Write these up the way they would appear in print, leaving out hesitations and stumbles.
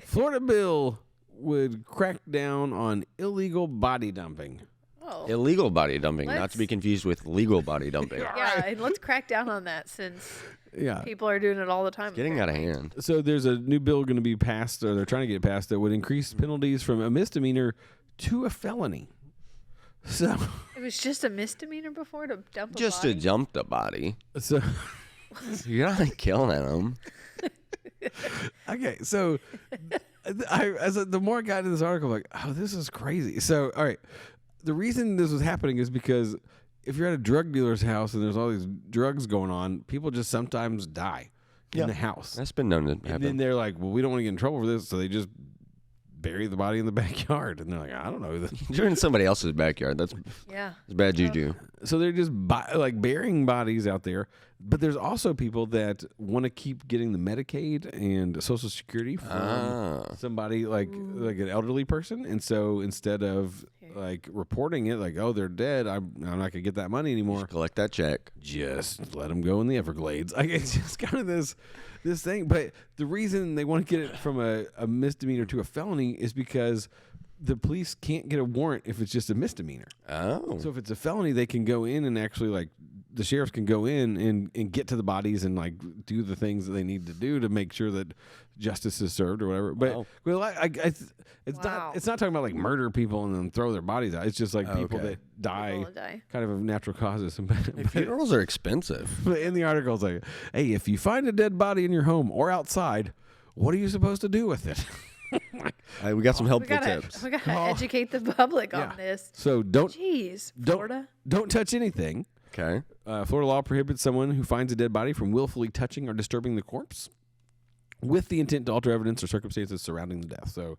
Florida bill would crack down on illegal body dumping. Oh. Illegal body dumping, not Let's- to be confused with legal body dumping. Yeah, and let's crack down on that since Yeah. people are doing it all the time. Getting out of hand. So there's a new bill going to be passed, or they're trying to get it passed, that would increase penalties from a misdemeanor to a felony. So, It was just a misdemeanor before to dump a Just to body? jump the body. so You're not killing them. okay. So, the more I got into this article, I'm like, oh, this is crazy. So, all right, the reason this was happening is because if you're at a drug dealer's house and there's all these drugs going on, people just sometimes die in the house. That's been known to And then happen. they're like, well, we don't want to get in trouble for this, so they just bury the body in the backyard. And they're like, I don't know. You're in somebody else's backyard. That's Yeah. bad juju. So they're just burying bodies out there. But there's also people that want to keep getting the Medicaid and Social Security from somebody like an elderly person. And so instead of like reporting it, like, oh, they're dead, I'm not going to get that money anymore. Collect that check. Just let them go in the Everglades. Like, it's just kind of this thing. But the reason they want to get it from a misdemeanor to a felony is because the police can't get a warrant if it's just a misdemeanor. Oh. So if it's a felony, they can go in and actually, like, the sheriffs can go in and get to the bodies and, like, do the things that they need to do to make sure that justice is served or whatever. But Wow. well, it's Wow. not talking about like murder people and then throw their bodies out. It's just like people Okay. that die, People that die. kind of natural causes. Funerals are expensive. But in the article, it's like, hey, if you find a dead body in your home or outside, what are you supposed to do with it? We got some We helpful gotta, tips. we gotta educate the public Yeah. on this. So don't Jeez, Florida. don't touch anything. Okay. Florida law prohibits someone who finds a dead body from willfully touching or disturbing the corpse with the intent to alter evidence or circumstances surrounding the death. So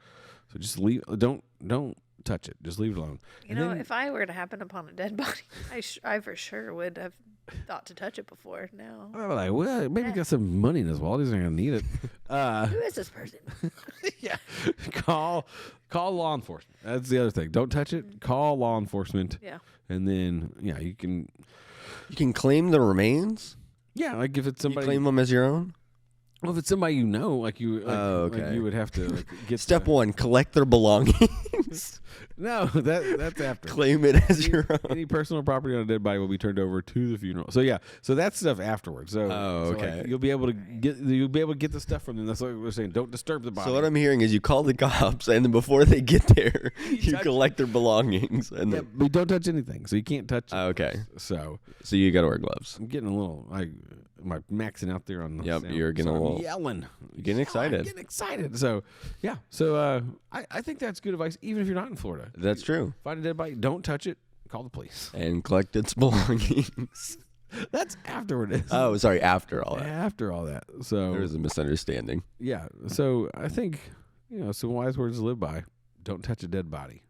just leave. Don't touch it. Just leave it alone. You know, if I were to happen upon a dead body, I for sure would have thought to touch it before. Now, I'm like, well, maybe got some money in his wallet. He's not gonna need it. who is this person? Yeah, call law enforcement. That's the other thing. Don't touch it. Call law enforcement. Yeah. And then you can. You can claim the remains? Yeah, like if it's You somebody. claim them as your own? Well, if it's somebody you know, like you. Oh, like okay. you would have to like, get Step the- one, collect their belongings. No, that's after. Claim it as your own. Any personal property on a dead body will be turned over to the funeral. So yeah, so that's stuff afterwards. So, Oh, so, like, okay. you'll be able to get the stuff from them. That's what we're saying. Don't disturb the body. So what I'm hearing is you call the cops, and then before they get there, you touch- collect their belongings, and yeah, then but don't touch anything. So you can't touch. It. okay. So So you got to wear gloves. I'm getting a little. Am I maxing out there on the Yep, sound? you're getting So a I'm little- yelling. You're getting excited. I'm getting excited. So yeah. So I think that's good advice, even if you're not in Florida. That's true. Find a dead body. Don't touch it. Call the police. And collect its belongings. That's afterward. Oh, sorry. After all that, After all that. So there was a misunderstanding. yeah. So I think some wise words to live by. Don't touch a dead body.